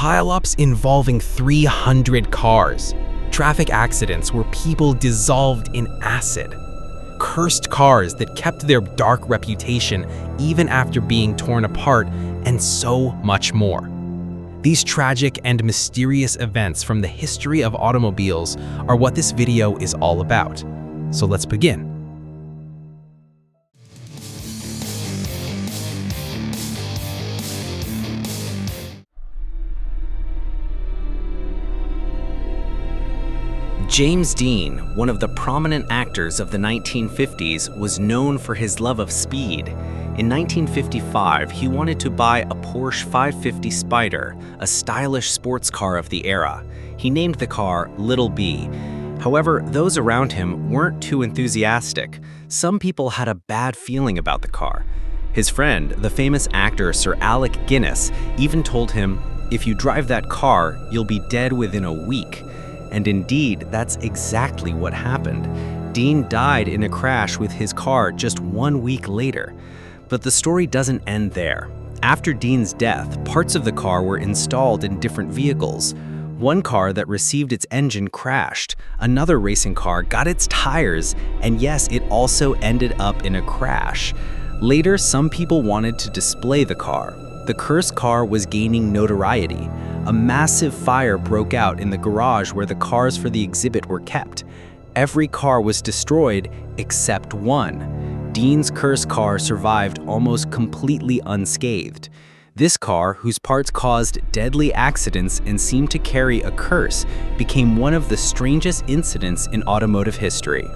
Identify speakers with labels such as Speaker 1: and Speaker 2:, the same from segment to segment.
Speaker 1: pileups involving 300 cars, traffic accidents where people dissolved in acid, cursed cars that kept their dark reputation even after being torn apart, and so much more. These tragic and mysterious events from the history of automobiles are what this video is all about. So let's begin.
Speaker 2: James Dean, one of the prominent actors of the 1950s, was known for his love of speed. In 1955, he wanted to buy a Porsche 550 Spider, a stylish sports car of the era. He named the car Little B. However, those around him weren't too enthusiastic. Some people had a bad feeling about the car. His friend, the famous actor Sir Alec Guinness, even told him, "If you drive that car, you'll be dead within a week." And indeed, that's exactly what happened. Dean died in a crash with his car just 1 week later. But the story doesn't end there. After Dean's death, parts of the car were installed in different vehicles. One car that received its engine crashed, another racing car got its tires, and yes, it also ended up in a crash. Later, some people wanted to display the car. The cursed car was gaining notoriety. A massive fire broke out in the garage where the cars for the exhibit were kept. Every car was destroyed except one. Dean's cursed car survived almost completely unscathed. This car, whose parts caused deadly accidents and seemed to carry a curse, became one of the strangest incidents in automotive history.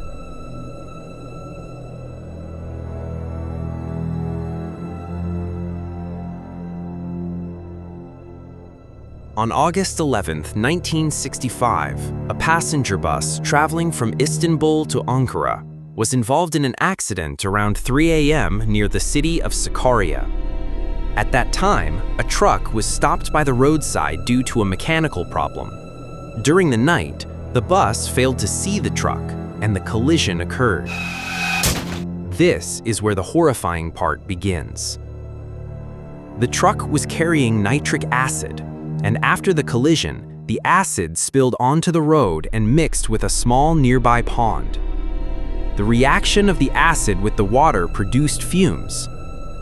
Speaker 1: On August 11, 1965, a passenger bus traveling from Istanbul to Ankara was involved in an accident around 3 a.m. near the city of Sakarya. At that time, a truck was stopped by the roadside due to a mechanical problem. During the night, the bus failed to see the truck, and the collision occurred. This is where the horrifying part begins. The truck was carrying nitric acid, and after the collision, the acid spilled onto the road and mixed with a small nearby pond. The reaction of the acid with the water produced fumes,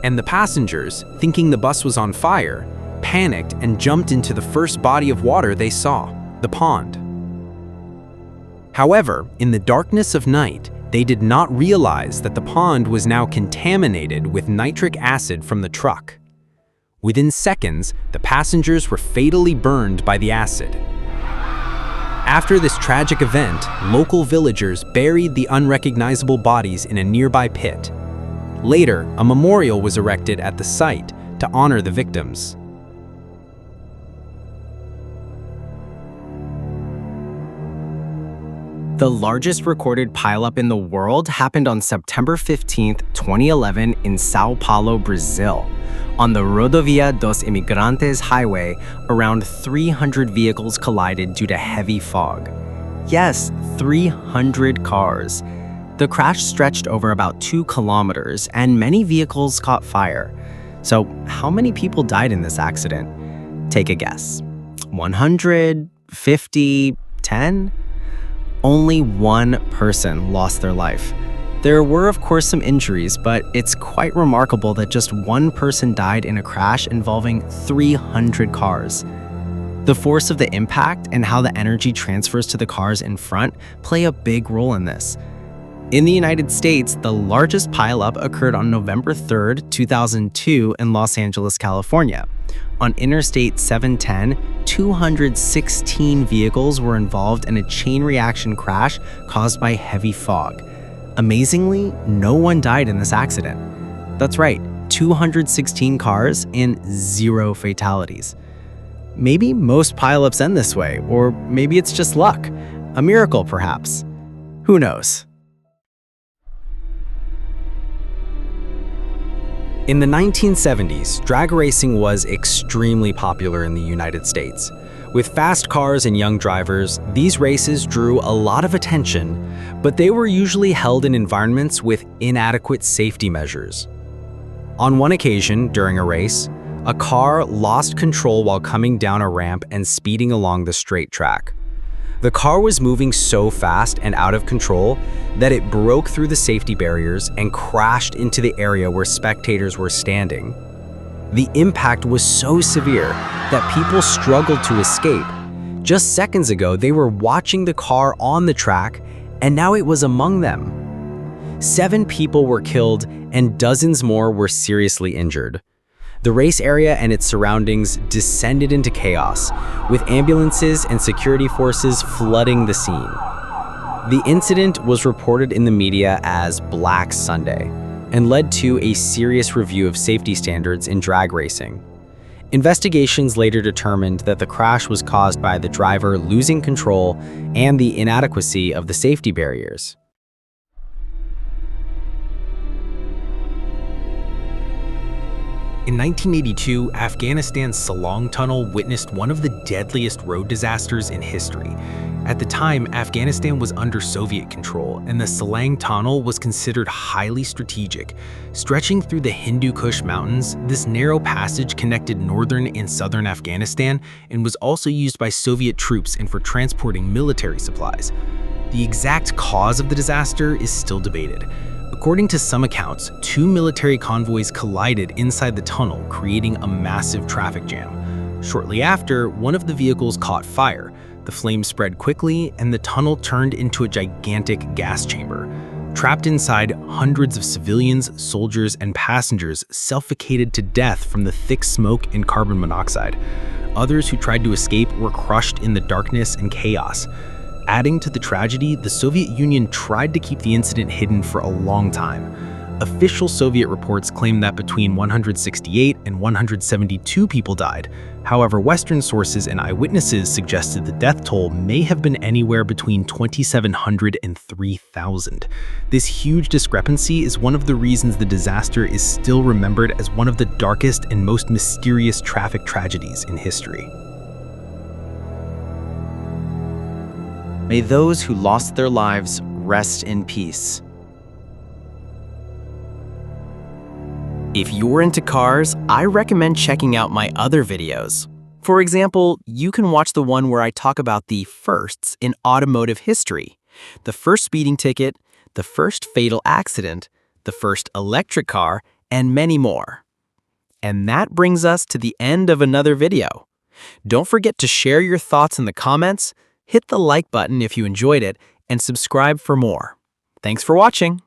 Speaker 1: and the passengers, thinking the bus was on fire, panicked and jumped into the first body of water they saw, the pond. However, in the darkness of night, they did not realize that the pond was now contaminated with nitric acid from the truck. Within seconds, the passengers were fatally burned by the acid. After this tragic event, local villagers buried the unrecognizable bodies in a nearby pit. Later, a memorial was erected at the site to honor the victims.
Speaker 2: The largest recorded pileup in the world happened on September 15, 2011 in Sao Paulo, Brazil. On the Rodovia dos Imigrantes highway, around 300 vehicles collided due to heavy fog. Yes, 300 cars. The crash stretched over about 2 kilometers, and many vehicles caught fire. So, how many people died in this accident? Take a guess. 100? 50? 10? Only one person lost their life. There were, of course, some injuries, but it's quite remarkable that just one person died in a crash involving 300 cars. The force of the impact and how the energy transfers to the cars in front play a big role in this. In the United States, the largest pileup occurred on November 3, 2002 in Los Angeles, California. On Interstate 710, 216 vehicles were involved in a chain reaction crash caused by heavy fog. Amazingly, no one died in this accident. That's right, 216 cars and 0 fatalities. Maybe most pileups end this way, or maybe it's just luck. A miracle, perhaps. Who knows?
Speaker 1: In the 1970s, drag racing was extremely popular in the United States. With fast cars and young drivers, these races drew a lot of attention, but they were usually held in environments with inadequate safety measures. On one occasion, during a race,
Speaker 2: A car lost control while coming down a ramp and speeding along the straight track. The car was moving so fast and out of control that it broke through the safety barriers and crashed into the area where spectators were standing. The impact was so severe that people struggled to escape. Just seconds ago, they were watching the car on the track, and now it was among them. 7 people were killed and dozens more were seriously injured. The race area and its surroundings descended into chaos, with ambulances and security forces flooding the scene. The incident was reported in the media as Black Sunday and led to a serious review of safety standards in drag racing. Investigations later determined that the crash was caused by the driver losing control and the inadequacy of the safety barriers.
Speaker 1: In 1982, Afghanistan's Salong Tunnel witnessed one of the deadliest road disasters in history. At the time, Afghanistan was under Soviet control, and the Salong Tunnel was considered highly strategic. Stretching through the Hindu Kush Mountains, this narrow passage connected northern and southern Afghanistan and was also used by Soviet troops and for transporting military supplies. The exact cause of the disaster is still debated. According to some accounts, 2 military convoys collided inside the tunnel, creating a massive traffic jam. Shortly after, one of the vehicles caught fire. The flames spread quickly, and the tunnel turned into a gigantic gas chamber. Trapped inside, hundreds of civilians, soldiers, and passengers suffocated to death from the thick smoke and carbon monoxide. Others who tried to escape were crushed in the darkness and chaos. Adding to the tragedy, the Soviet Union tried to keep the incident hidden for a long time. Official Soviet reports claim that between 168 and 172 people died. However, Western sources and eyewitnesses suggested the death toll may have been anywhere between 2,700 and 3,000. This huge discrepancy is one of the reasons the disaster is still remembered as one of the darkest and most mysterious traffic tragedies in history.
Speaker 2: May those who lost their lives rest in peace.
Speaker 3: If you're into cars, I recommend checking out my other videos. For example, you can watch the one where I talk about the firsts in automotive history. The first speeding ticket, the first fatal accident, the first electric car, and many more. And that brings us to the end of another video. Don't forget to share your thoughts in the comments, hit the like button if you enjoyed it, and subscribe for more. Thanks for watching.